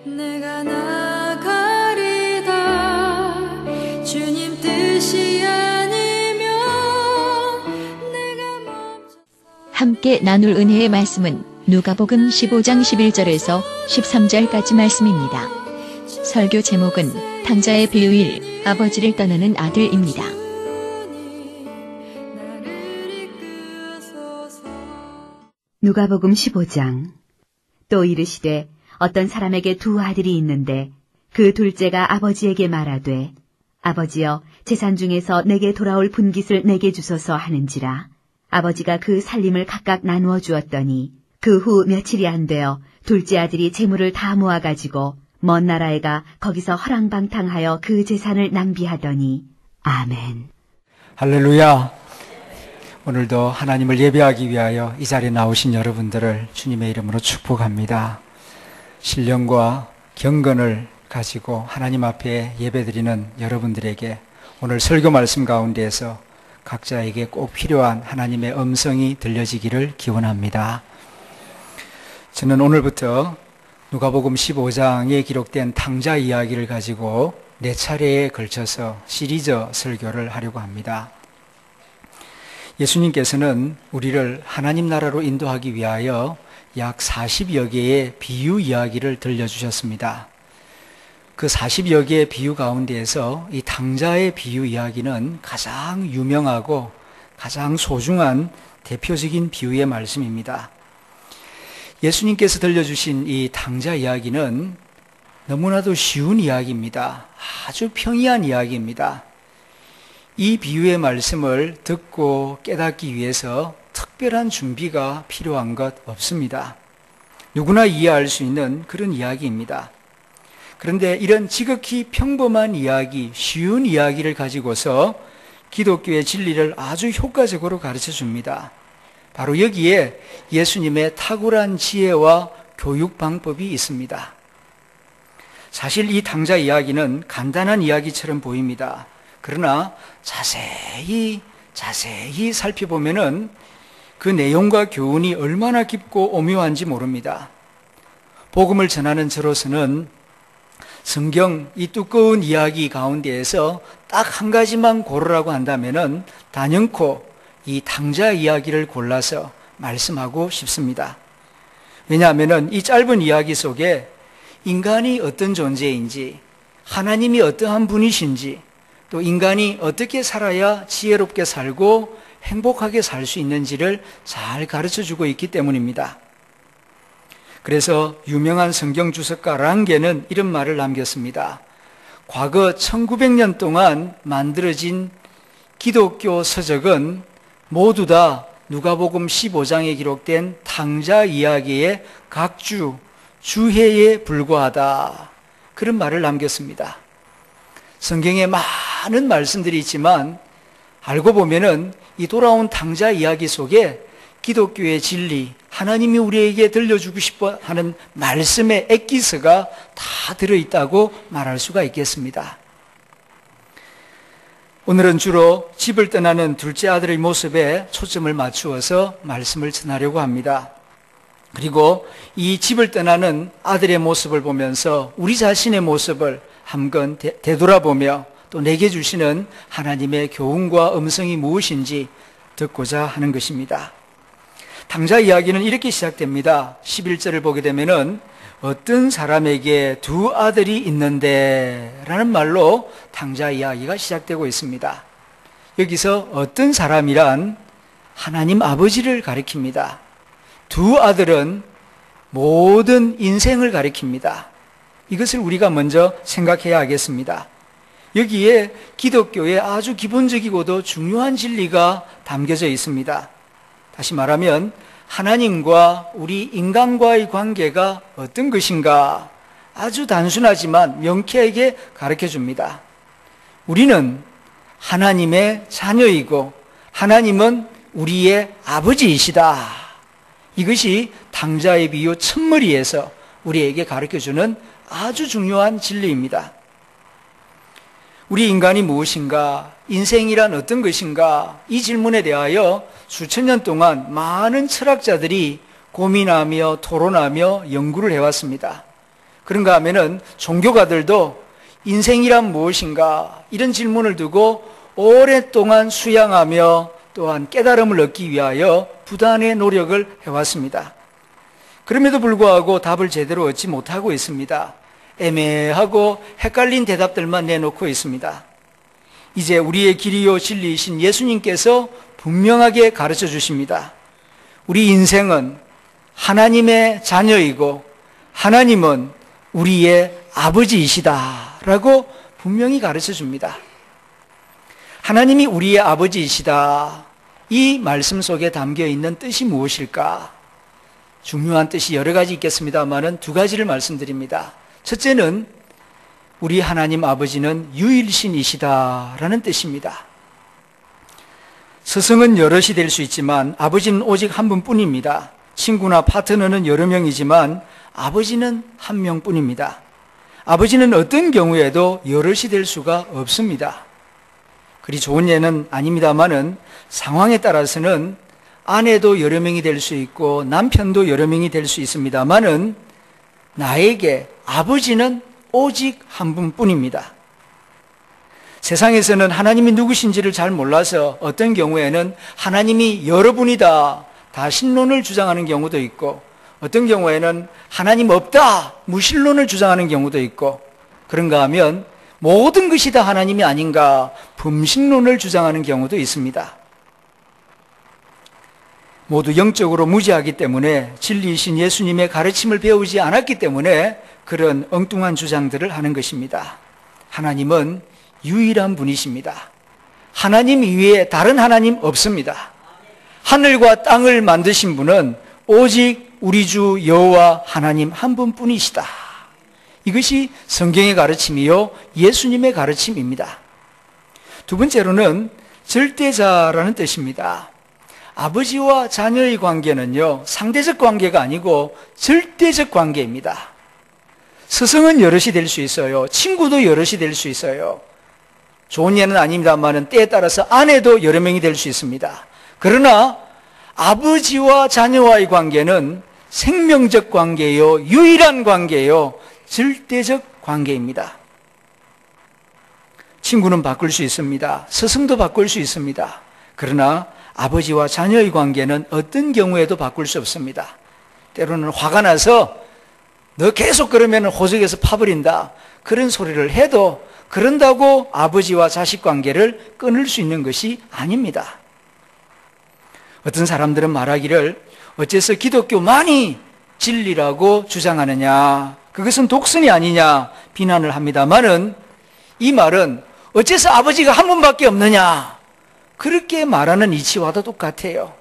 내가 나가리다 주님 뜻이 아니면 내가 멈춰. 함께 나눌 은혜의 말씀은 누가복음 15장 11절에서 13절까지 말씀입니다. 설교 제목은 탕자의 비유일 아버지를 떠나는 아들입니다. 누가복음 15장. 또 이르시되 어떤 사람에게 두 아들이 있는데 그 둘째가 아버지에게 말하되 아버지여 재산 중에서 내게 돌아올 분깃을 내게 주소서 하는지라. 아버지가 그 살림을 각각 나누어 주었더니 그 후 며칠이 안 되어 둘째 아들이 재물을 다 모아가지고 먼 나라에 가 거기서 허랑방탕하여 그 재산을 낭비하더니. 아멘. 할렐루야. 오늘도 하나님을 예배하기 위하여 이 자리에 나오신 여러분들을 주님의 이름으로 축복합니다. 신령과 경건을 가지고 하나님 앞에 예배드리는 여러분들에게 오늘 설교 말씀 가운데에서 각자에게 꼭 필요한 하나님의 음성이 들려지기를 기원합니다. 저는 오늘부터 누가복음 15장에 기록된 탕자 이야기를 가지고 4차례에 걸쳐서 시리즈 설교를 하려고 합니다. 예수님께서는 우리를 하나님 나라로 인도하기 위하여 약 40여 개의 비유 이야기를 들려주셨습니다. 그 40여 개의 비유 가운데에서 이 탕자의 비유 이야기는 가장 유명하고 가장 소중한 대표적인 비유의 말씀입니다. 예수님께서 들려주신 이 탕자 이야기는 너무나도 쉬운 이야기입니다. 아주 평이한 이야기입니다. 이 비유의 말씀을 듣고 깨닫기 위해서 특별한 준비가 필요한 것 없습니다. 누구나 이해할 수 있는 그런 이야기입니다. 그런데 이런 지극히 평범한 이야기, 쉬운 이야기를 가지고서 기독교의 진리를 아주 효과적으로 가르쳐 줍니다. 바로 여기에 예수님의 탁월한 지혜와 교육 방법이 있습니다. 사실 이 탕자 이야기는 간단한 이야기처럼 보입니다. 그러나 자세히 살펴보면은 그 내용과 교훈이 얼마나 깊고 오묘한지 모릅니다. 복음을 전하는 저로서는 성경 이 두꺼운 이야기 가운데에서 딱 한 가지만 고르라고 한다면은 단연코 이 탕자 이야기를 골라서 말씀하고 싶습니다. 왜냐하면은 이 짧은 이야기 속에 인간이 어떤 존재인지, 하나님이 어떠한 분이신지, 또 인간이 어떻게 살아야 지혜롭게 살고 행복하게 살 수 있는지를 잘 가르쳐주고 있기 때문입니다. 그래서 유명한 성경 주석가 랑게는 이런 말을 남겼습니다. 과거 1900년 동안 만들어진 기독교 서적은 모두 다 누가복음 15장에 기록된 탕자 이야기의 각주, 주해에 불과하다. 그런 말을 남겼습니다. 성경에 많은 말씀들이 있지만 알고 보면은 이 돌아온 탕자 이야기 속에 기독교의 진리, 하나님이 우리에게 들려주고 싶어 하는 말씀의 엑기스가 다 들어있다고 말할 수가 있겠습니다. 오늘은 주로 집을 떠나는 둘째 아들의 모습에 초점을 맞추어서 말씀을 전하려고 합니다. 그리고 이 집을 떠나는 아들의 모습을 보면서 우리 자신의 모습을 한번 되돌아보며 또 내게 주시는 하나님의 교훈과 음성이 무엇인지 듣고자 하는 것입니다. 탕자 이야기는 이렇게 시작됩니다. 11절을 보게 되면은 어떤 사람에게 두 아들이 있는데 라는 말로 탕자 이야기가 시작되고 있습니다. 여기서 어떤 사람이란 하나님 아버지를 가리킵니다. 두 아들은 모든 인생을 가리킵니다. 이것을 우리가 먼저 생각해야 하겠습니다. 여기에 기독교의 아주 기본적이고도 중요한 진리가 담겨져 있습니다. 다시 말하면 하나님과 우리 인간과의 관계가 어떤 것인가 아주 단순하지만 명쾌하게 가르쳐 줍니다. 우리는 하나님의 자녀이고 하나님은 우리의 아버지이시다. 이것이 탕자의 비유 첫머리에서 우리에게 가르쳐주는 아주 중요한 진리입니다. 우리 인간이 무엇인가, 인생이란 어떤 것인가, 이 질문에 대하여 수천 년 동안 많은 철학자들이 고민하며 토론하며 연구를 해왔습니다. 그런가 하면은 종교가들도 인생이란 무엇인가 이런 질문을 두고 오랫동안 수양하며 또한 깨달음을 얻기 위하여 부단의 노력을 해왔습니다. 그럼에도 불구하고 답을 제대로 얻지 못하고 있습니다. 애매하고 헷갈린 대답들만 내놓고 있습니다. 이제 우리의 길이요 진리이신 예수님께서 분명하게 가르쳐 주십니다. 우리 인생은 하나님의 자녀이고 하나님은 우리의 아버지이시다라고 분명히 가르쳐 줍니다. 하나님이 우리의 아버지이시다. 이 말씀 속에 담겨 있는 뜻이 무엇일까? 중요한 뜻이 여러 가지 있겠습니다만은 두 가지를 말씀드립니다. 첫째는 우리 하나님 아버지는 유일신이시다라는 뜻입니다. 스승은 여럿이 될 수 있지만 아버지는 오직 한 분뿐입니다. 친구나 파트너는 여러 명이지만 아버지는 한 명뿐입니다. 아버지는 어떤 경우에도 여럿이 될 수가 없습니다. 그리 좋은 예는 아닙니다만은 상황에 따라서는 아내도 여러 명이 될 수 있고 남편도 여러 명이 될 수 있습니다만은 나에게 아버지는 오직 한 분뿐입니다. 세상에서는 하나님이 누구신지를 잘 몰라서 어떤 경우에는 하나님이 여러분이다 다 신론을 주장하는 경우도 있고 어떤 경우에는 하나님 없다 무신론을 주장하는 경우도 있고 그런가 하면 모든 것이 다 하나님이 아닌가 범신론을 주장하는 경우도 있습니다. 모두 영적으로 무지하기 때문에 진리이신 예수님의 가르침을 배우지 않았기 때문에 그런 엉뚱한 주장들을 하는 것입니다. 하나님은 유일한 분이십니다. 하나님 이외에 다른 하나님 없습니다. 하늘과 땅을 만드신 분은 오직 우리 주 여호와 하나님 한 분뿐이시다. 이것이 성경의 가르침이요 예수님의 가르침입니다. 두 번째로는 절대자라는 뜻입니다. 아버지와 자녀의 관계는요 상대적 관계가 아니고 절대적 관계입니다. 스승은 여럿이 될 수 있어요. 친구도 여럿이 될 수 있어요. 좋은 예는 아닙니다만은 때에 따라서 아내도 여러 명이 될 수 있습니다. 그러나 아버지와 자녀와의 관계는 생명적 관계요, 유일한 관계요, 절대적 관계입니다. 친구는 바꿀 수 있습니다. 스승도 바꿀 수 있습니다. 그러나 아버지와 자녀의 관계는 어떤 경우에도 바꿀 수 없습니다. 때로는 화가 나서 너 계속 그러면 호적에서 파버린다. 그런 소리를 해도 그런다고 아버지와 자식 관계를 끊을 수 있는 것이 아닙니다. 어떤 사람들은 말하기를 어째서 기독교만이 진리라고 주장하느냐, 그것은 독선이 아니냐 비난을 합니다만은 이 말은 어째서 아버지가 한 분밖에 없느냐 그렇게 말하는 이치와도 똑같아요.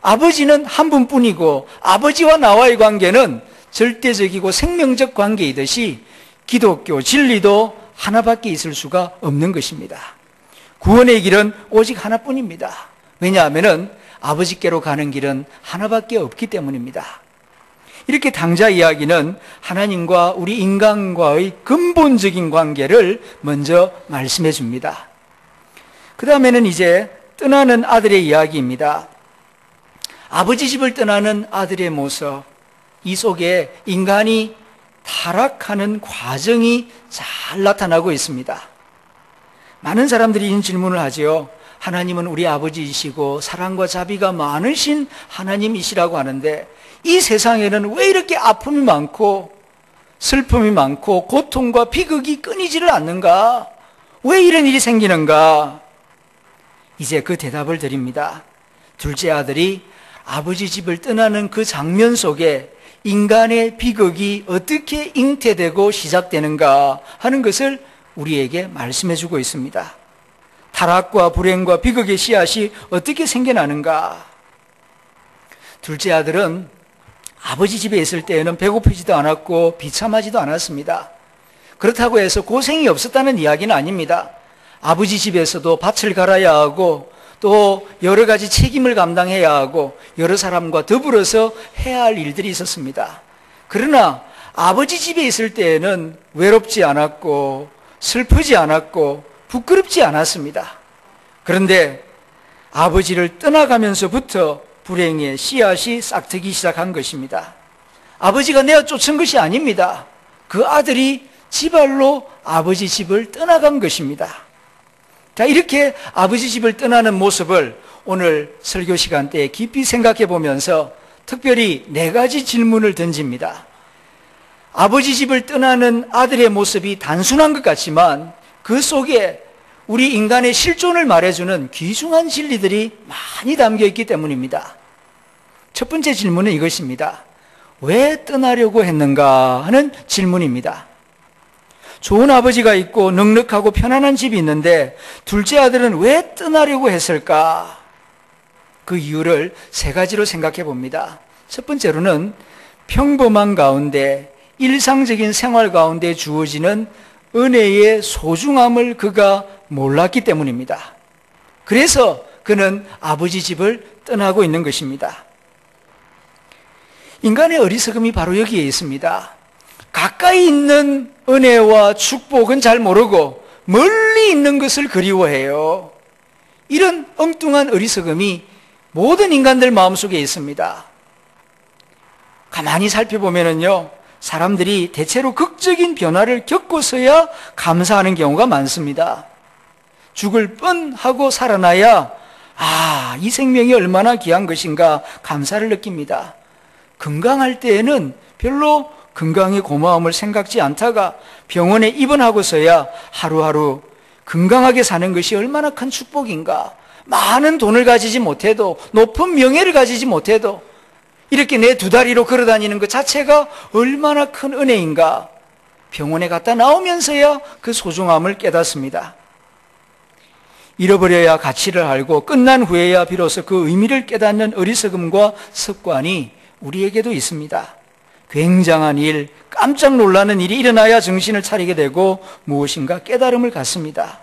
아버지는 한 분뿐이고 아버지와 나와의 관계는 절대적이고 생명적 관계이듯이 기독교 진리도 하나밖에 있을 수가 없는 것입니다. 구원의 길은 오직 하나뿐입니다. 왜냐하면 아버지께로 가는 길은 하나밖에 없기 때문입니다. 이렇게 당자 이야기는 하나님과 우리 인간과의 근본적인 관계를 먼저 말씀해 줍니다. 그 다음에는 이제 떠나는 아들의 이야기입니다. 아버지 집을 떠나는 아들의 모습, 이 속에 인간이 타락하는 과정이 잘 나타나고 있습니다. 많은 사람들이 이런 질문을 하죠. 하나님은 우리 아버지이시고 사랑과 자비가 많으신 하나님이시라고 하는데 이 세상에는 왜 이렇게 아픔이 많고 슬픔이 많고 고통과 비극이 끊이지를 않는가? 왜 이런 일이 생기는가? 이제 그 대답을 드립니다. 둘째 아들이 아버지 집을 떠나는 그 장면 속에 인간의 비극이 어떻게 잉태되고 시작되는가 하는 것을 우리에게 말씀해 주고 있습니다. 타락과 불행과 비극의 씨앗이 어떻게 생겨나는가? 둘째 아들은 아버지 집에 있을 때에는 배고프지도 않았고 비참하지도 않았습니다. 그렇다고 해서 고생이 없었다는 이야기는 아닙니다. 아버지 집에서도 밭을 갈아야 하고 또 여러 가지 책임을 감당해야 하고 여러 사람과 더불어서 해야 할 일들이 있었습니다. 그러나 아버지 집에 있을 때에는 외롭지 않았고 슬프지 않았고 부끄럽지 않았습니다. 그런데 아버지를 떠나가면서부터 불행의 씨앗이 싹트기 시작한 것입니다. 아버지가 내어 쫓은 것이 아닙니다. 그 아들이 지발로 아버지 집을 떠나간 것입니다. 자, 이렇게 아버지 집을 떠나는 모습을 오늘 설교 시간 때에 깊이 생각해 보면서 특별히 4가지 질문을 던집니다. 아버지 집을 떠나는 아들의 모습이 단순한 것 같지만 그 속에 우리 인간의 실존을 말해주는 귀중한 진리들이 많이 담겨 있기 때문입니다. 첫 번째 질문은 이것입니다. 왜 떠나려고 했는가 하는 질문입니다. 좋은 아버지가 있고 넉넉하고 편안한 집이 있는데 둘째 아들은 왜 떠나려고 했을까? 그 이유를 3가지로 생각해 봅니다. 첫 번째로는 평범한 가운데 일상적인 생활 가운데 주어지는 은혜의 소중함을 그가 몰랐기 때문입니다. 그래서 그는 아버지 집을 떠나고 있는 것입니다. 인간의 어리석음이 바로 여기에 있습니다. 가까이 있는 은혜와 축복은 잘 모르고 멀리 있는 것을 그리워해요. 이런 엉뚱한 어리석음이 모든 인간들 마음속에 있습니다. 가만히 살펴보면요, 사람들이 대체로 극적인 변화를 겪고서야 감사하는 경우가 많습니다. 죽을 뻔하고 살아나야 이 생명이 얼마나 귀한 것인가 감사를 느낍니다. 건강할 때에는 별로 건강의 고마움을 생각지 않다가 병원에 입원하고서야 하루하루 건강하게 사는 것이 얼마나 큰 축복인가. 많은 돈을 가지지 못해도, 높은 명예를 가지지 못해도 이렇게 내 2다리로 걸어다니는 것 자체가 얼마나 큰 은혜인가. 병원에 갔다 나오면서야 그 소중함을 깨닫습니다. 잃어버려야 가치를 알고 끝난 후에야 비로소 그 의미를 깨닫는 어리석음과 습관이 우리에게도 있습니다. 굉장한 일, 깜짝 놀라는 일이 일어나야 정신을 차리게 되고 무엇인가 깨달음을 갖습니다.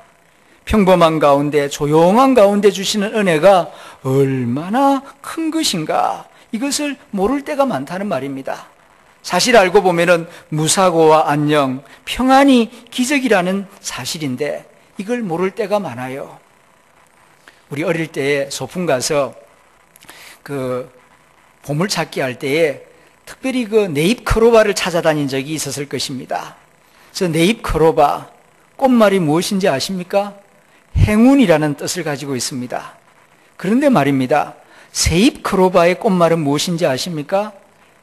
평범한 가운데, 조용한 가운데 주시는 은혜가 얼마나 큰 것인가, 이것을 모를 때가 많다는 말입니다. 사실 알고 보면은 무사고와 안녕, 평안이 기적이라는 사실인데 이걸 모를 때가 많아요. 우리 어릴 때에 소풍 가서 보물찾기 할 때에 특별히 네잎 크로바를 찾아다닌 적이 있었을 것입니다. 그래서 네잎 크로바, 꽃말이 무엇인지 아십니까? 행운이라는 뜻을 가지고 있습니다. 그런데 말입니다. 새잎 크로바의 꽃말은 무엇인지 아십니까?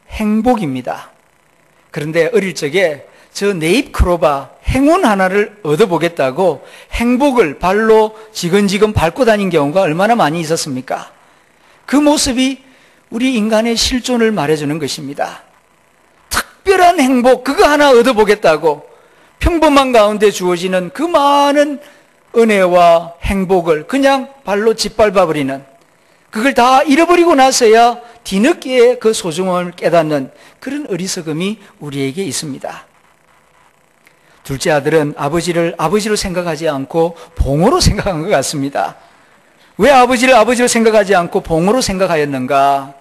행복입니다. 그런데 어릴 적에 저 네잎 크로바 행운 하나를 얻어보겠다고 행복을 발로 지근지근 밟고 다닌 경우가 얼마나 많이 있었습니까? 그 모습이 우리 인간의 실존을 말해주는 것입니다. 특별한 행복, 그거 하나 얻어보겠다고 평범한 가운데 주어지는 그 많은 은혜와 행복을 그냥 발로 짓밟아버리는, 그걸 다 잃어버리고 나서야 뒤늦게 그 소중함을 깨닫는 그런 어리석음이 우리에게 있습니다. 둘째 아들은 아버지를 아버지로 생각하지 않고 봉으로 생각한 것 같습니다. 왜 아버지를 아버지로 생각하지 않고 봉으로 생각하였는가?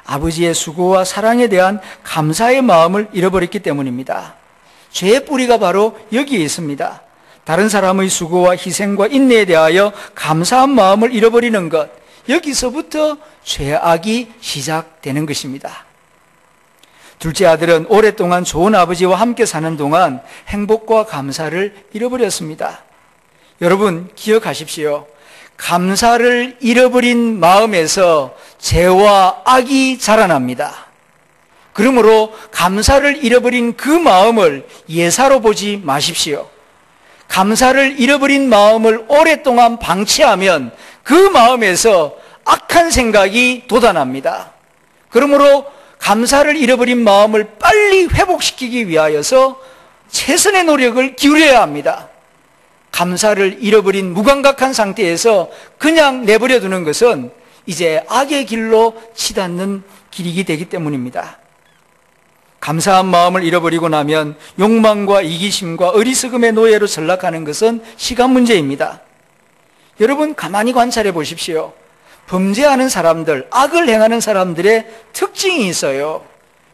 아버지의 수고와 사랑에 대한 감사의 마음을 잃어버렸기 때문입니다. 죄의 뿌리가 바로 여기에 있습니다. 다른 사람의 수고와 희생과 인내에 대하여 감사한 마음을 잃어버리는 것, 여기서부터 죄악이 시작되는 것입니다. 둘째 아들은 오랫동안 좋은 아버지와 함께 사는 동안 행복과 감사를 잃어버렸습니다. 여러분 기억하십시오. 감사를 잃어버린 마음에서 죄와 악이 자라납니다. 그러므로 감사를 잃어버린 그 마음을 예사로 보지 마십시오. 감사를 잃어버린 마음을 오랫동안 방치하면 그 마음에서 악한 생각이 돋아납니다. 그러므로 감사를 잃어버린 마음을 빨리 회복시키기 위하여서 최선의 노력을 기울여야 합니다. 감사를 잃어버린 무감각한 상태에서 그냥 내버려 두는 것은 이제 악의 길로 치닫는 길이기 되기 때문입니다. 감사한 마음을 잃어버리고 나면 욕망과 이기심과 어리석음의 노예로 전락하는 것은 시간 문제입니다. 여러분 가만히 관찰해 보십시오. 범죄하는 사람들, 악을 행하는 사람들의 특징이 있어요.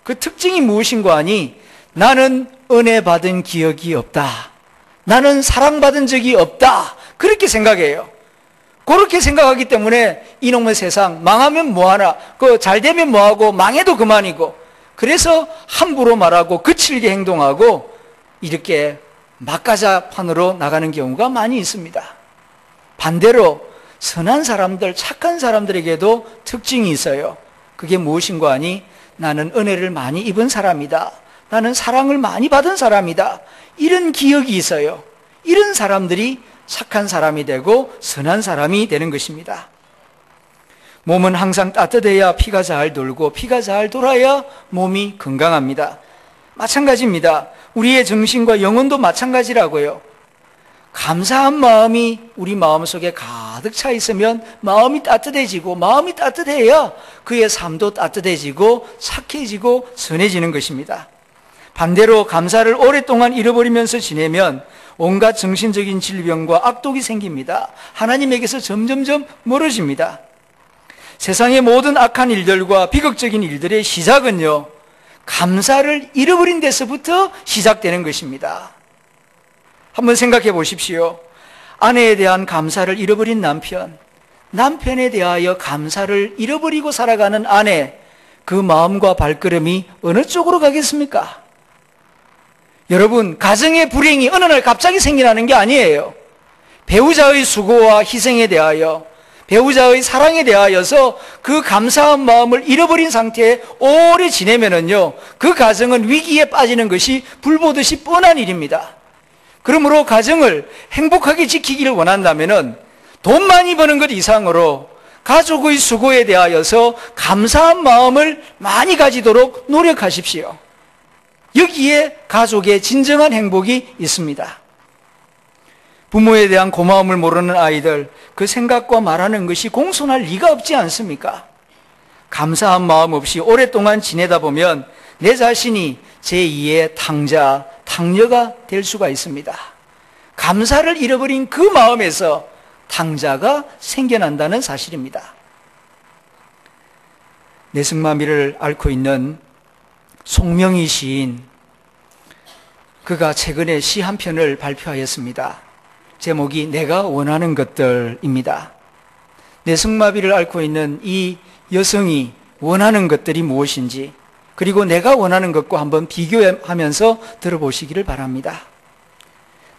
그 특징이 무엇인가 하니 나는 은혜 받은 기억이 없다. 나는 사랑받은 적이 없다. 그렇게 생각해요. 그렇게 생각하기 때문에 이놈의 세상 망하면 뭐하나, 잘 되면 뭐하고 망해도 그만이고 그래서 함부로 말하고 거칠게 행동하고 이렇게 막가자판으로 나가는 경우가 많이 있습니다. 반대로 선한 사람들, 착한 사람들에게도 특징이 있어요. 그게 무엇인가 하니 나는 은혜를 많이 입은 사람이다. 나는 사랑을 많이 받은 사람이다. 이런 기억이 있어요. 이런 사람들이 착한 사람이 되고 선한 사람이 되는 것입니다. 몸은 항상 따뜻해야 피가 잘 돌고 피가 잘 돌아야 몸이 건강합니다. 마찬가지입니다. 우리의 정신과 영혼도 마찬가지라고요. 감사한 마음이 우리 마음속에 가득 차 있으면 마음이 따뜻해지고 마음이 따뜻해야 그의 삶도 따뜻해지고 착해지고 선해지는 것입니다. 반대로 감사를 오랫동안 잃어버리면서 지내면 온갖 정신적인 질병과 악독이 생깁니다. 하나님에게서 점점점 멀어집니다. 세상의 모든 악한 일들과 비극적인 일들의 시작은요, 감사를 잃어버린 데서부터 시작되는 것입니다. 한번 생각해 보십시오. 아내에 대한 감사를 잃어버린 남편, 남편에 대하여 감사를 잃어버리고 살아가는 아내, 그 마음과 발걸음이 어느 쪽으로 가겠습니까? 여러분, 가정의 불행이 어느 날 갑자기 생겨나는 게 아니에요. 배우자의 수고와 희생에 대하여, 배우자의 사랑에 대하여서 그 감사한 마음을 잃어버린 상태에 오래 지내면은요, 그 가정은 위기에 빠지는 것이 불보듯이 뻔한 일입니다. 그러므로 가정을 행복하게 지키기를 원한다면은 돈 많이 버는 것 이상으로 가족의 수고에 대하여서 감사한 마음을 많이 가지도록 노력하십시오. 여기에 가족의 진정한 행복이 있습니다. 부모에 대한 고마움을 모르는 아이들, 그 생각과 말하는 것이 공손할 리가 없지 않습니까? 감사한 마음 없이 오랫동안 지내다 보면 내 자신이 제2의 탕자, 탕녀가 될 수가 있습니다. 감사를 잃어버린 그 마음에서 탕자가 생겨난다는 사실입니다. 내승마비를 앓고 있는 송명희 시인, 그가 최근에 시 한 편을 발표하였습니다. 제목이 내가 원하는 것들입니다. 내승마비를 앓고 있는 이 여성이 원하는 것들이 무엇인지, 그리고 내가 원하는 것과 한번 비교하면서 들어보시기를 바랍니다.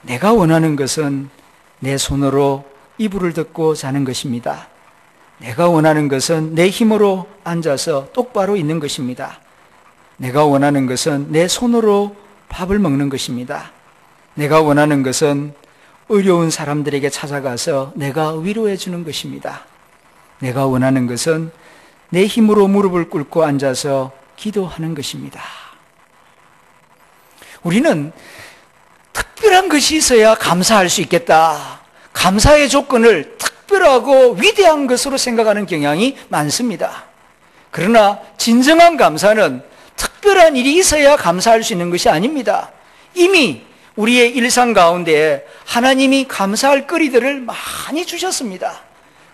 내가 원하는 것은 내 손으로 이불을 덮고 자는 것입니다. 내가 원하는 것은 내 힘으로 앉아서 똑바로 있는 것입니다. 내가 원하는 것은 내 손으로 밥을 먹는 것입니다. 내가 원하는 것은 어려운 사람들에게 찾아가서 내가 위로해 주는 것입니다. 내가 원하는 것은 내 힘으로 무릎을 꿇고 앉아서 기도하는 것입니다. 우리는 특별한 것이 있어야 감사할 수 있겠다. 감사의 조건을 특별하고 위대한 것으로 생각하는 경향이 많습니다. 그러나 진정한 감사는 특별한 일이 있어야 감사할 수 있는 것이 아닙니다. 이미 우리의 일상 가운데 하나님이 감사할 거리들을 많이 주셨습니다.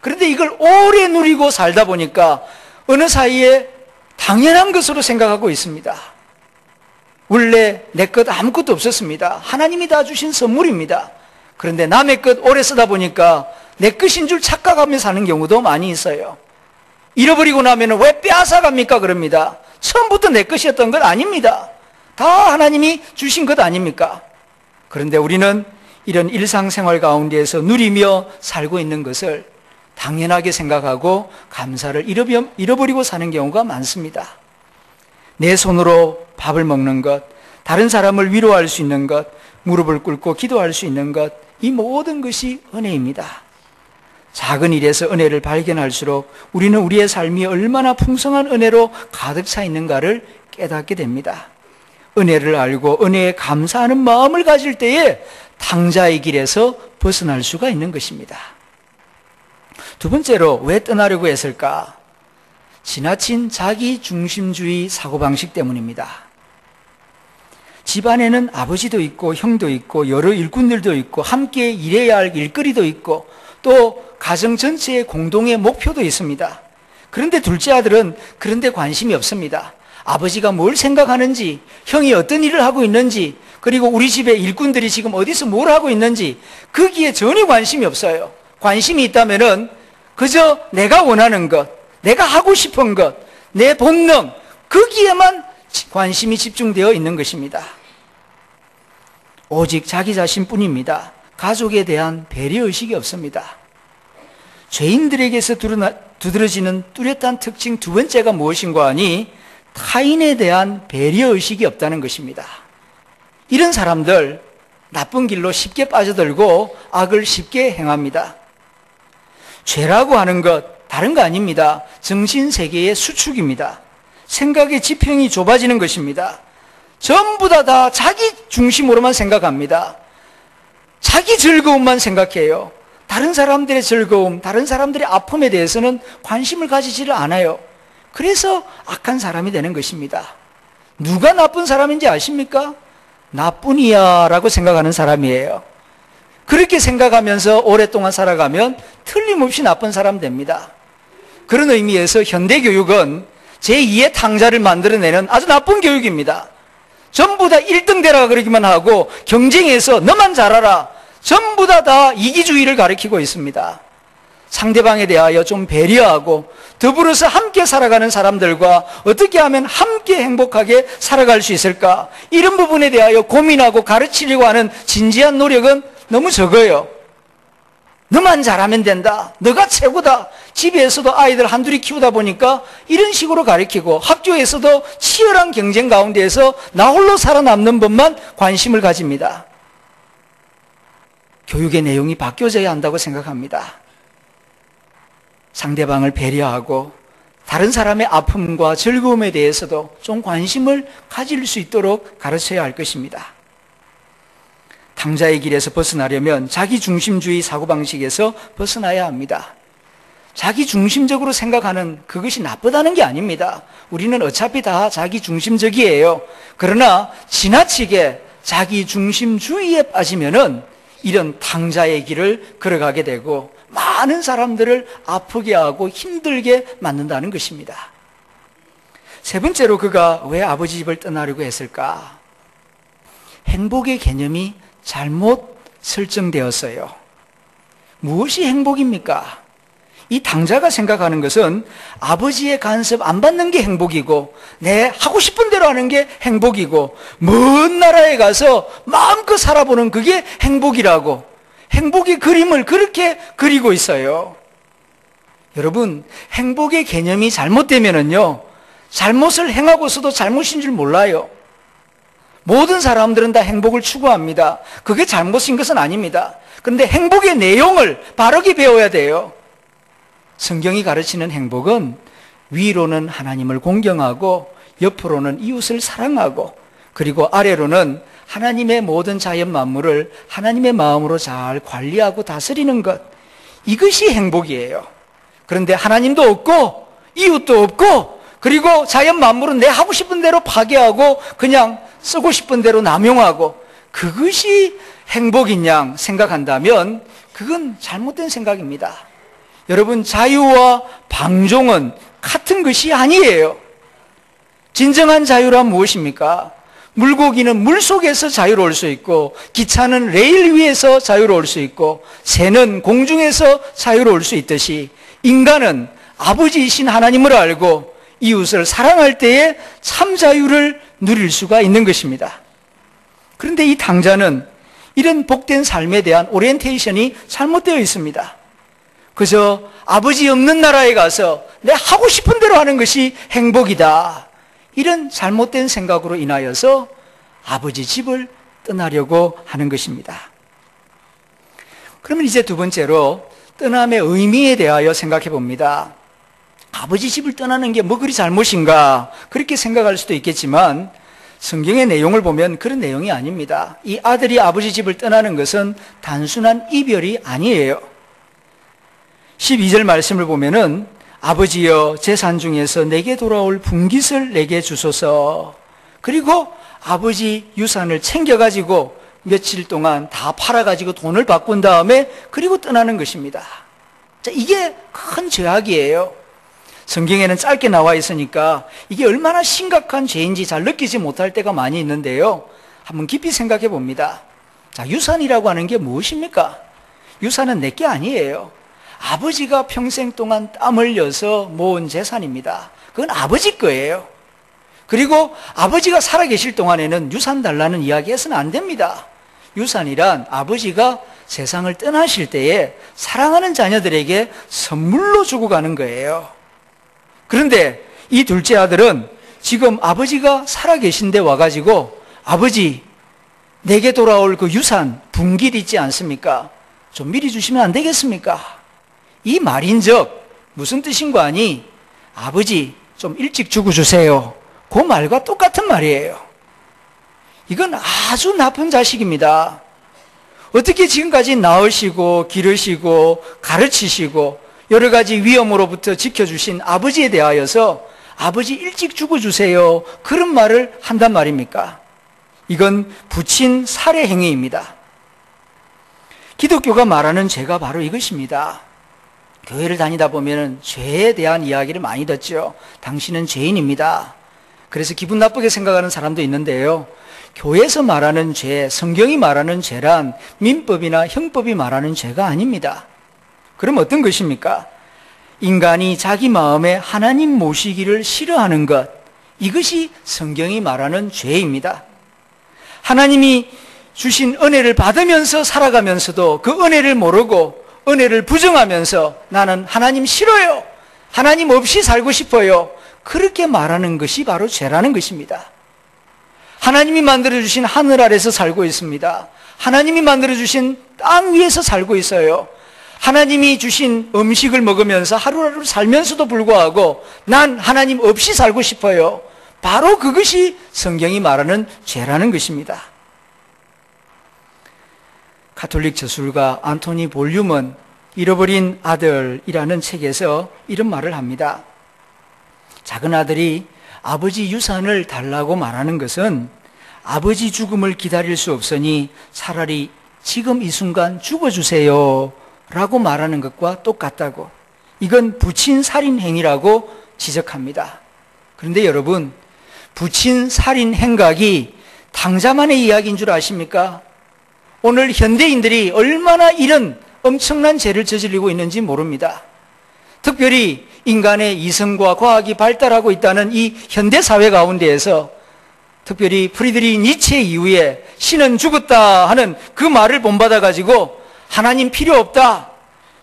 그런데 이걸 오래 누리고 살다 보니까 어느 사이에 당연한 것으로 생각하고 있습니다. 원래 내 것 아무것도 없었습니다. 하나님이 다 주신 선물입니다. 그런데 남의 것 오래 쓰다 보니까 내 것인 줄 착각하며 사는 경우도 많이 있어요. 잃어버리고 나면 왜 빼앗아갑니까? 그럽니다. 처음부터 내 것이었던 것 아닙니다. 다 하나님이 주신 것 아닙니까? 그런데 우리는 이런 일상생활 가운데에서 누리며 살고 있는 것을 당연하게 생각하고 감사를 잃어버리고 사는 경우가 많습니다. 내 손으로 밥을 먹는 것, 다른 사람을 위로할 수 있는 것, 무릎을 꿇고 기도할 수 있는 것, 이 모든 것이 은혜입니다. 작은 일에서 은혜를 발견할수록 우리는 우리의 삶이 얼마나 풍성한 은혜로 가득 차 있는가를 깨닫게 됩니다. 은혜를 알고 은혜에 감사하는 마음을 가질 때에 탕자의 길에서 벗어날 수가 있는 것입니다. 두 번째로 왜 떠나려고 했을까? 지나친 자기중심주의 사고방식 때문입니다. 집안에는 아버지도 있고 형도 있고 여러 일꾼들도 있고 함께 일해야 할 일거리도 있고 또 가정 전체의 공동의 목표도 있습니다. 그런데 둘째 아들은 그런 데 관심이 없습니다. 아버지가 뭘 생각하는지, 형이 어떤 일을 하고 있는지, 그리고 우리 집의 일꾼들이 지금 어디서 뭘 하고 있는지 거기에 전혀 관심이 없어요. 관심이 있다면은 그저 내가 원하는 것, 내가 하고 싶은 것, 내 본능, 거기에만 관심이 집중되어 있는 것입니다. 오직 자기 자신뿐입니다. 가족에 대한 배려의식이 없습니다. 죄인들에게서 두드러지는 뚜렷한 특징 두 번째가 무엇인가 하니 타인에 대한 배려의식이 없다는 것입니다. 이런 사람들 나쁜 길로 쉽게 빠져들고 악을 쉽게 행합니다. 죄라고 하는 것 다른 거 아닙니다. 정신세계의 수축입니다. 생각의 지평이 좁아지는 것입니다. 전부 다 자기 중심으로만 생각합니다. 자기 즐거움만 생각해요. 다른 사람들의 즐거움, 다른 사람들의 아픔에 대해서는 관심을 가지지를 않아요. 그래서 악한 사람이 되는 것입니다. 누가 나쁜 사람인지 아십니까? 나뿐이야 라고 생각하는 사람이에요. 그렇게 생각하면서 오랫동안 살아가면 틀림없이 나쁜 사람 됩니다. 그런 의미에서 현대교육은 제2의 탕자를 만들어내는 아주 나쁜 교육입니다. 전부 다 1등 되라 그러기만 하고 경쟁에서 너만 잘하라. 전부 다 이기주의를 가리키고 있습니다. 상대방에 대하여 좀 배려하고 더불어서 함께 살아가는 사람들과 어떻게 하면 함께 행복하게 살아갈 수 있을까? 이런 부분에 대하여 고민하고 가르치려고 하는 진지한 노력은 너무 적어요. 너만 잘하면 된다. 너가 최고다. 집에서도 아이들 한둘이 키우다 보니까 이런 식으로 가르치고 학교에서도 치열한 경쟁 가운데에서 나 홀로 살아남는 법만 관심을 가집니다. 교육의 내용이 바뀌어져야 한다고 생각합니다. 상대방을 배려하고 다른 사람의 아픔과 즐거움에 대해서도 좀 관심을 가질 수 있도록 가르쳐야 할 것입니다. 탕자의 길에서 벗어나려면 자기 중심주의 사고방식에서 벗어나야 합니다. 자기 중심적으로 생각하는 그것이 나쁘다는 게 아닙니다. 우리는 어차피 다 자기 중심적이에요. 그러나 지나치게 자기 중심주의에 빠지면은 이런 탕자의 길을 걸어가게 되고 많은 사람들을 아프게 하고 힘들게 만든다는 것입니다. 세 번째로 그가 왜 아버지 집을 떠나려고 했을까? 행복의 개념이 잘못 설정되었어요. 무엇이 행복입니까? 이 탕자가 생각하는 것은 아버지의 간섭 안 받는 게 행복이고 내 하고 싶은 대로 하는 게 행복이고 먼 나라에 가서 마음껏 살아보는 그게 행복이라고 행복의 그림을 그렇게 그리고 있어요. 여러분, 행복의 개념이 잘못되면은요, 잘못을 행하고서도 잘못인 줄 몰라요. 모든 사람들은 다 행복을 추구합니다. 그게 잘못인 것은 아닙니다. 그런데 행복의 내용을 바르게 배워야 돼요. 성경이 가르치는 행복은 위로는 하나님을 공경하고 옆으로는 이웃을 사랑하고 그리고 아래로는 하나님의 모든 자연 만물을 하나님의 마음으로 잘 관리하고 다스리는 것, 이것이 행복이에요. 그런데 하나님도 없고 이웃도 없고 그리고 자연 만물은 내 하고 싶은 대로 파괴하고 그냥 쓰고 싶은 대로 남용하고 그것이 행복인 양 생각한다면 그건 잘못된 생각입니다. 여러분, 자유와 방종은 같은 것이 아니에요. 진정한 자유란 무엇입니까? 물고기는 물속에서 자유로울 수 있고 기차는 레일 위에서 자유로울 수 있고 새는 공중에서 자유로울 수 있듯이 인간은 아버지이신 하나님을 알고 이웃을 사랑할 때에 참 자유를 누릴 수가 있는 것입니다. 그런데 이 탕자는 이런 복된 삶에 대한 오리엔테이션이 잘못되어 있습니다. 그저 아버지 없는 나라에 가서 내 하고 싶은 대로 하는 것이 행복이다. 이런 잘못된 생각으로 인하여서 아버지 집을 떠나려고 하는 것입니다. 그러면 이제 두 번째로 떠남의 의미에 대하여 생각해 봅니다. 아버지 집을 떠나는 게 뭐 그리 잘못인가? 그렇게 생각할 수도 있겠지만 성경의 내용을 보면 그런 내용이 아닙니다. 이 아들이 아버지 집을 떠나는 것은 단순한 이별이 아니에요. 12절 말씀을 보면은 아버지여 재산 중에서 내게 돌아올 분깃을 내게 주소서. 그리고 아버지 유산을 챙겨가지고 며칠 동안 다 팔아가지고 돈을 바꾼 다음에 그리고 떠나는 것입니다. 자, 이게 큰 죄악이에요. 성경에는 짧게 나와 있으니까 이게 얼마나 심각한 죄인지 잘 느끼지 못할 때가 많이 있는데요. 한번 깊이 생각해 봅니다. 자, 유산이라고 하는 게 무엇입니까? 유산은 내 게 아니에요. 아버지가 평생 동안 땀 흘려서 모은 재산입니다. 그건 아버지 거예요. 그리고 아버지가 살아계실 동안에는 유산 달라는 이야기 해서는 안 됩니다. 유산이란 아버지가 세상을 떠나실 때에 사랑하는 자녀들에게 선물로 주고 가는 거예요. 그런데 이 둘째 아들은 지금 아버지가 살아계신데 와가지고 아버지, 내게 돌아올 그 유산, 분길 있지 않습니까? 좀 미리 주시면 안 되겠습니까? 이 말인즉 무슨 뜻인 거 아니? 아버지, 좀 일찍 주고 주세요. 그 말과 똑같은 말이에요. 이건 아주 나쁜 자식입니다. 어떻게 지금까지 낳으시고 기르시고 가르치시고 여러 가지 위험으로부터 지켜주신 아버지에 대하여서 아버지 일찍 주고 주세요. 그런 말을 한단 말입니까? 이건 부친 살해 행위입니다. 기독교가 말하는 죄가 바로 이것입니다. 교회를 다니다 보면 죄에 대한 이야기를 많이 듣죠. 당신은 죄인입니다. 그래서 기분 나쁘게 생각하는 사람도 있는데요. 교회에서 말하는 죄, 성경이 말하는 죄란 민법이나 형법이 말하는 죄가 아닙니다. 그럼 어떤 것입니까? 인간이 자기 마음에 하나님 모시기를 싫어하는 것, 이것이 성경이 말하는 죄입니다. 하나님이 주신 은혜를 받으면서 살아가면서도 그 은혜를 모르고 은혜를 부정하면서 나는 하나님 싫어요, 하나님 없이 살고 싶어요, 그렇게 말하는 것이 바로 죄라는 것입니다. 하나님이 만들어주신 하늘 아래서 살고 있습니다. 하나님이 만들어주신 땅 위에서 살고 있어요. 하나님이 주신 음식을 먹으면서 하루하루 살면서도 불구하고 난 하나님 없이 살고 싶어요. 바로 그것이 성경이 말하는 죄라는 것입니다. 가톨릭 저술가 안토니 볼륨은 잃어버린 아들이라는 책에서 이런 말을 합니다. 작은 아들이 아버지 유산을 달라고 말하는 것은 아버지 죽음을 기다릴 수 없으니 차라리 지금 이 순간 죽어주세요 라고 말하는 것과 똑같다고. 이건 부친 살인 행위라고 지적합니다. 그런데 여러분, 부친 살인 행각이 당자만의 이야기인 줄 아십니까? 오늘 현대인들이 얼마나 이런 엄청난 죄를 저지르고 있는지 모릅니다. 특별히 인간의 이성과 과학이 발달하고 있다는 이 현대사회 가운데에서 특별히 프리드리히 니체 이후에 신은 죽었다 하는 그 말을 본받아가지고 하나님 필요 없다,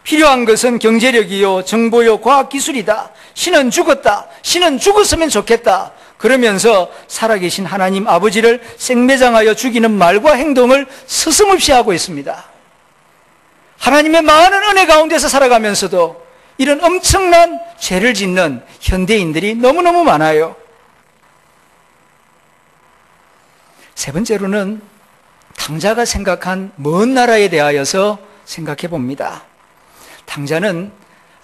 필요한 것은 경제력이요 정보요 과학기술이다, 신은 죽었다, 신은 죽었으면 좋겠다, 그러면서 살아계신 하나님 아버지를 생매장하여 죽이는 말과 행동을 서슴없이 하고 있습니다. 하나님의 많은 은혜 가운데서 살아가면서도 이런 엄청난 죄를 짓는 현대인들이 너무너무 많아요. 세 번째로는 탕자가 생각한 먼 나라에 대하여서 생각해 봅니다. 탕자는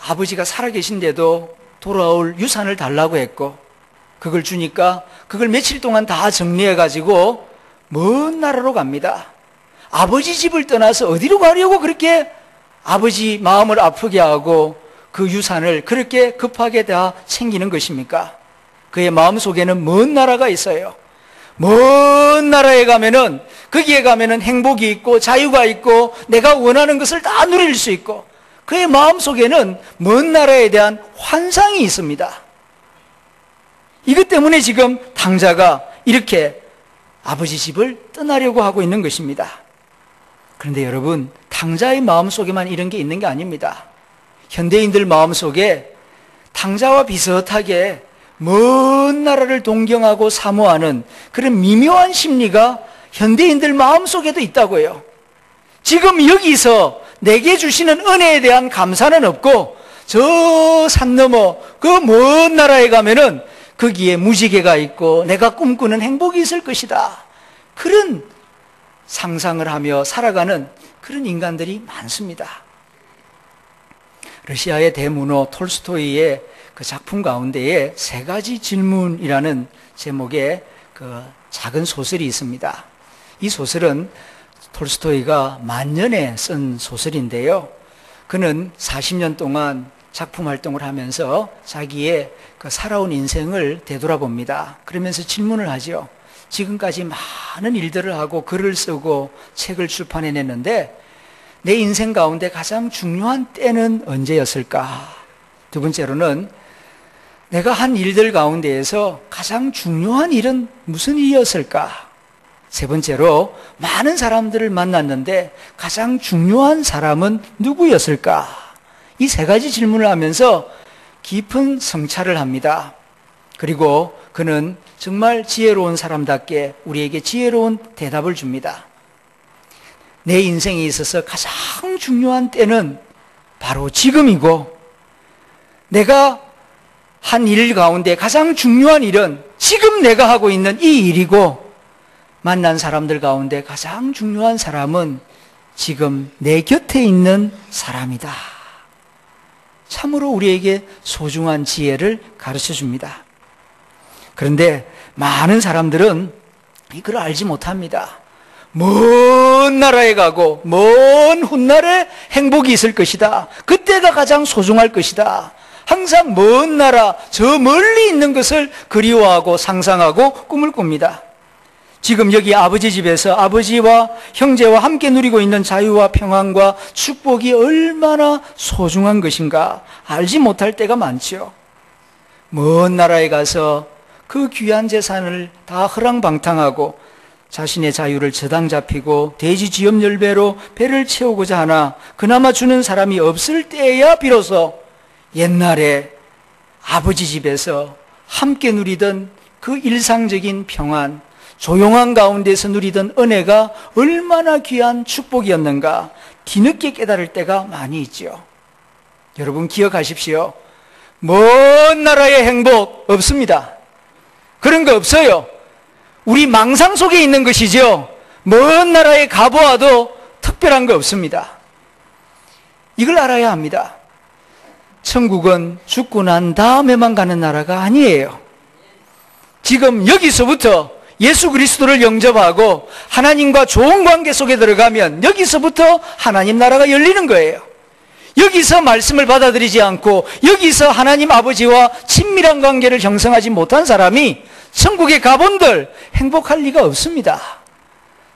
아버지가 살아계신데도 돌아올 유산을 달라고 했고 그걸 주니까 그걸 며칠 동안 다 정리해가지고 먼 나라로 갑니다. 아버지 집을 떠나서 어디로 가려고 그렇게 아버지 마음을 아프게 하고 그 유산을 그렇게 급하게 다 챙기는 것입니까? 그의 마음속에는 먼 나라가 있어요. 먼 나라에 가면은, 거기에 가면은 행복이 있고 자유가 있고 내가 원하는 것을 다 누릴 수 있고 그의 마음속에는 먼 나라에 대한 환상이 있습니다. 이것 때문에 지금 탕자가 이렇게 아버지 집을 떠나려고 하고 있는 것입니다. 그런데 여러분, 탕자의 마음속에만 이런 게 있는 게 아닙니다. 현대인들 마음속에 탕자와 비슷하게 먼 나라를 동경하고 사모하는 그런 미묘한 심리가 현대인들 마음속에도 있다고요. 지금 여기서 내게 주시는 은혜에 대한 감사는 없고 저 산 너머 그 먼 나라에 가면은 거기에 무지개가 있고 내가 꿈꾸는 행복이 있을 것이다, 그런 상상을 하며 살아가는 그런 인간들이 많습니다. 러시아의 대문호 톨스토이의 그 작품 가운데에 세 가지 질문이라는 제목의 그 작은 소설이 있습니다. 이 소설은 톨스토이가 만년에 쓴 소설인데요. 그는 40년 동안 작품 활동을 하면서 자기의 그 살아온 인생을 되돌아봅니다. 그러면서 질문을 하죠. 지금까지 많은 일들을 하고 글을 쓰고 책을 출판해냈는데 내 인생 가운데 가장 중요한 때는 언제였을까? 두 번째로는 내가 한 일들 가운데에서 가장 중요한 일은 무슨 일이었을까? 세 번째로 많은 사람들을 만났는데 가장 중요한 사람은 누구였을까? 이 세 가지 질문을 하면서 깊은 성찰을 합니다. 그리고 그는 정말 지혜로운 사람답게 우리에게 지혜로운 대답을 줍니다. 내 인생에 있어서 가장 중요한 때는 바로 지금이고, 내가 한 일 가운데 가장 중요한 일은 지금 내가 하고 있는 이 일이고, 만난 사람들 가운데 가장 중요한 사람은 지금 내 곁에 있는 사람이다. 참으로 우리에게 소중한 지혜를 가르쳐 줍니다. 그런데 많은 사람들은 이걸 알지 못합니다. 먼 나라에 가고 먼 훗날에 행복이 있을 것이다. 그때가 가장 소중할 것이다. 항상 먼 나라, 저 멀리 있는 것을 그리워하고 상상하고 꿈을 꿉니다. 지금 여기 아버지 집에서 아버지와 형제와 함께 누리고 있는 자유와 평안과 축복이 얼마나 소중한 것인가 알지 못할 때가 많지요. 먼 나라에 가서 그 귀한 재산을 다 허랑방탕하고 자신의 자유를 저당 잡히고 돼지 쥐염 열배로 배를 채우고자 하나 그나마 주는 사람이 없을 때야 비로소 옛날에 아버지 집에서 함께 누리던 그 일상적인 평안, 조용한 가운데서 누리던 은혜가 얼마나 귀한 축복이었는가 뒤늦게 깨달을 때가 많이 있지요. 여러분 기억하십시오. 먼 나라의 행복 없습니다. 그런 거 없어요. 우리 망상 속에 있는 것이죠. 먼 나라에 가보아도 특별한 거 없습니다. 이걸 알아야 합니다. 천국은 죽고 난 다음에만 가는 나라가 아니에요. 지금 여기서부터 예수 그리스도를 영접하고 하나님과 좋은 관계 속에 들어가면 여기서부터 하나님 나라가 열리는 거예요. 여기서 말씀을 받아들이지 않고 여기서 하나님 아버지와 친밀한 관계를 형성하지 못한 사람이 천국에 가본들 행복할 리가 없습니다.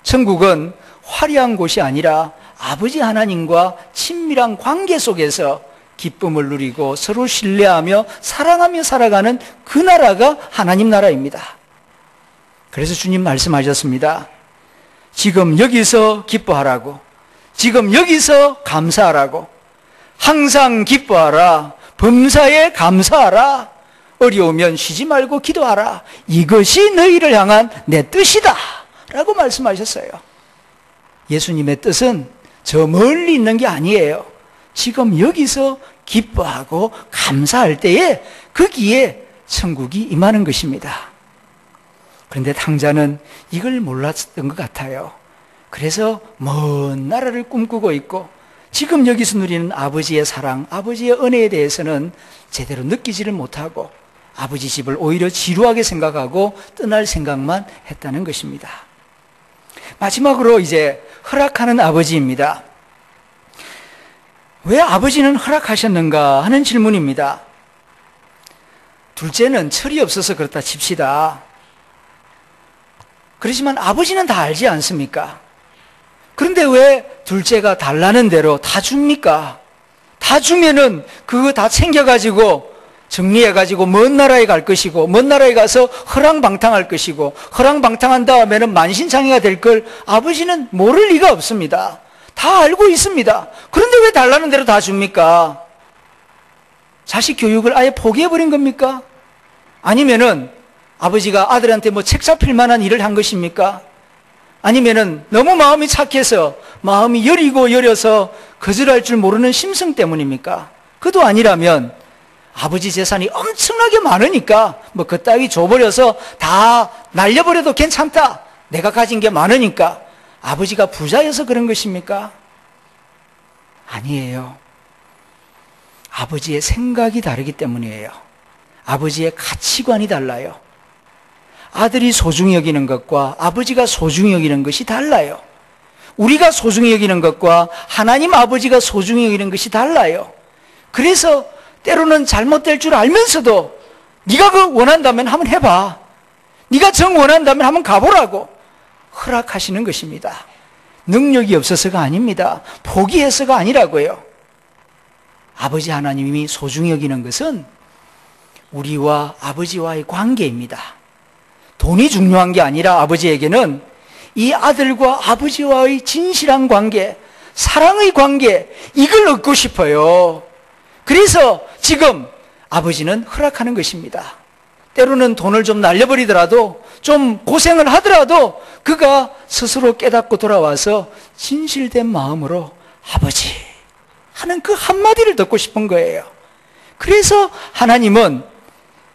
천국은 화려한 곳이 아니라 아버지 하나님과 친밀한 관계 속에서 기쁨을 누리고 서로 신뢰하며 사랑하며 살아가는 그 나라가 하나님 나라입니다. 그래서 주님 말씀하셨습니다. 지금 여기서 기뻐하라고, 지금 여기서 감사하라고, 항상 기뻐하라, 범사에 감사하라, 어려우면 쉬지 말고 기도하라, 이것이 너희를 향한 내 뜻이다 라고 말씀하셨어요. 예수님의 뜻은 저 멀리 있는 게 아니에요. 지금 여기서 기뻐하고 감사할 때에 거기에 천국이 임하는 것입니다. 그런데 탕자는 이걸 몰랐던 것 같아요. 그래서 먼 나라를 꿈꾸고 있고 지금 여기서 누리는 아버지의 사랑, 아버지의 은혜에 대해서는 제대로 느끼지를 못하고 아버지 집을 오히려 지루하게 생각하고 떠날 생각만 했다는 것입니다. 마지막으로 이제 허락하는 아버지입니다. 왜 아버지는 허락하셨는가 하는 질문입니다. 둘째는 철이 없어서 그렇다 칩시다. 그렇지만 아버지는 다 알지 않습니까? 그런데 왜 둘째가 달라는 대로 다 줍니까? 다 주면은 그거 다 챙겨가지고 정리해가지고 먼 나라에 갈 것이고 먼 나라에 가서 허랑방탕할 것이고 허랑방탕한 다음에는 만신창이가 될 걸 아버지는 모를 리가 없습니다. 다 알고 있습니다. 그런데 왜 달라는 대로 다 줍니까? 자식 교육을 아예 포기해버린 겁니까? 아니면은 아버지가 아들한테 뭐 책 잡힐 만한 일을 한 것입니까? 아니면은 너무 마음이 착해서 마음이 여리고 여려서 거절할 줄 모르는 심성 때문입니까? 그도 아니라면 아버지 재산이 엄청나게 많으니까 뭐 그따위 줘버려서 다 날려버려도 괜찮다. 내가 가진 게 많으니까 아버지가 부자여서 그런 것입니까? 아니에요. 아버지의 생각이 다르기 때문이에요. 아버지의 가치관이 달라요. 아들이 소중히 여기는 것과 아버지가 소중히 여기는 것이 달라요. 우리가 소중히 여기는 것과 하나님 아버지가 소중히 여기는 것이 달라요. 그래서 때로는 잘못될 줄 알면서도 네가 그 원한다면 한번 해봐. 네가 정 원한다면 한번 가보라고 허락하시는 것입니다. 능력이 없어서가 아닙니다. 포기해서가 아니라고요. 아버지 하나님이 소중히 여기는 것은 우리와 아버지와의 관계입니다. 돈이 중요한 게 아니라 아버지에게는 이 아들과 아버지와의 진실한 관계, 사랑의 관계, 이걸 얻고 싶어요. 그래서 지금 아버지는 허락하는 것입니다. 때로는 돈을 좀 날려버리더라도, 좀 고생을 하더라도 그가 스스로 깨닫고 돌아와서 진실된 마음으로 아버지 하는 그 한마디를 듣고 싶은 거예요. 그래서 하나님은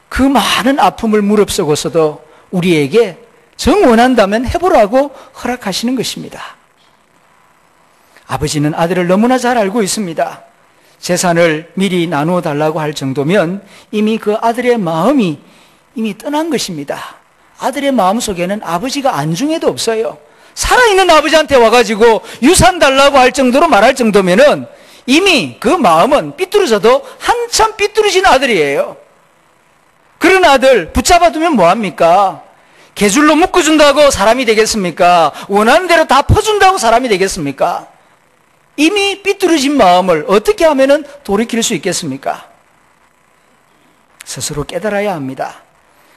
그 많은 아픔을 무릅쓰고서도 우리에게 정 원한다면 해보라고 허락하시는 것입니다. 아버지는 아들을 너무나 잘 알고 있습니다. 재산을 미리 나누어 달라고 할 정도면 이미 그 아들의 마음이 이미 떠난 것입니다. 아들의 마음 속에는 아버지가 안중에도 없어요. 살아있는 아버지한테 와가지고 유산 달라고 할 정도로 말할 정도면은 이미 그 마음은 삐뚤어져도 한참 삐뚤어진 아들이에요. 그런 아들 붙잡아두면 뭐합니까? 개줄로 묶어준다고 사람이 되겠습니까? 원하는 대로 다 퍼준다고 사람이 되겠습니까? 이미 삐뚤어진 마음을 어떻게 하면 돌이킬 수 있겠습니까? 스스로 깨달아야 합니다.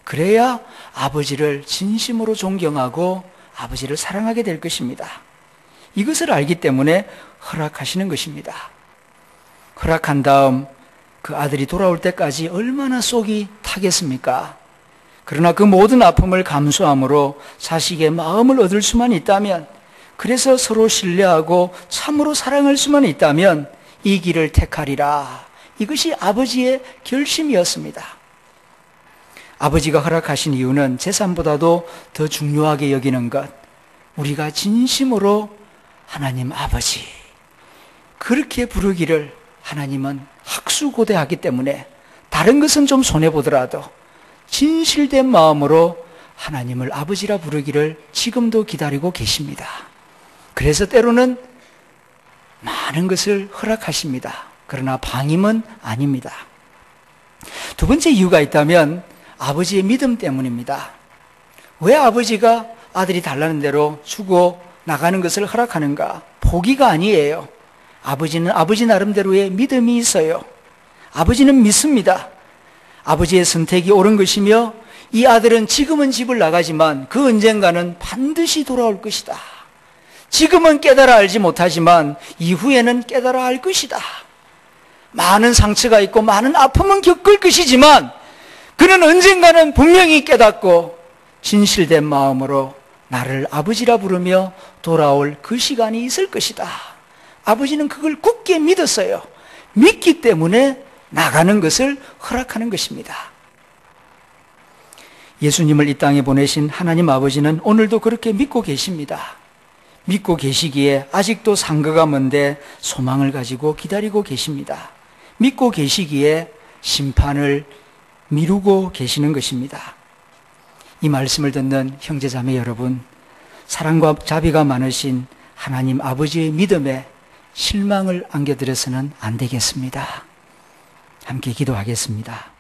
그래야 아버지를 진심으로 존경하고 아버지를 사랑하게 될 것입니다. 이것을 알기 때문에 허락하시는 것입니다. 허락한 다음 그 아들이 돌아올 때까지 얼마나 속이 타겠습니까? 그러나 그 모든 아픔을 감수함으로 자식의 마음을 얻을 수만 있다면, 그래서 서로 신뢰하고 참으로 사랑할 수만 있다면 이 길을 택하리라. 이것이 아버지의 결심이었습니다. 아버지가 허락하신 이유는 재산보다도 더 중요하게 여기는 것, 우리가 진심으로 하나님 아버지 그렇게 부르기를 하나님은 학수고대하기 때문에 다른 것은 좀 손해보더라도 진실된 마음으로 하나님을 아버지라 부르기를 지금도 기다리고 계십니다. 그래서 때로는 많은 것을 허락하십니다. 그러나 방임은 아닙니다. 두 번째 이유가 있다면 아버지의 믿음 때문입니다. 왜 아버지가 아들이 달라는 대로 주고 나가는 것을 허락하는가? 포기가 아니에요. 아버지는 아버지 나름대로의 믿음이 있어요. 아버지는 믿습니다. 아버지의 선택이 옳은 것이며 이 아들은 지금은 집을 나가지만 그 언젠가는 반드시 돌아올 것이다. 지금은 깨달아 알지 못하지만 이후에는 깨달아 알 것이다. 많은 상처가 있고 많은 아픔은 겪을 것이지만 그는 언젠가는 분명히 깨닫고 진실된 마음으로 나를 아버지라 부르며 돌아올 그 시간이 있을 것이다. 아버지는 그걸 굳게 믿었어요. 믿기 때문에 나가는 것을 허락하는 것입니다. 예수님을 이 땅에 보내신 하나님 아버지는 오늘도 그렇게 믿고 계십니다. 믿고 계시기에 아직도 상거가 먼데 소망을 가지고 기다리고 계십니다. 믿고 계시기에 심판을 미루고 계시는 것입니다. 이 말씀을 듣는 형제자매 여러분, 사랑과 자비가 많으신 하나님 아버지의 믿음에 실망을 안겨드려서는 안 되겠습니다. 함께 기도하겠습니다.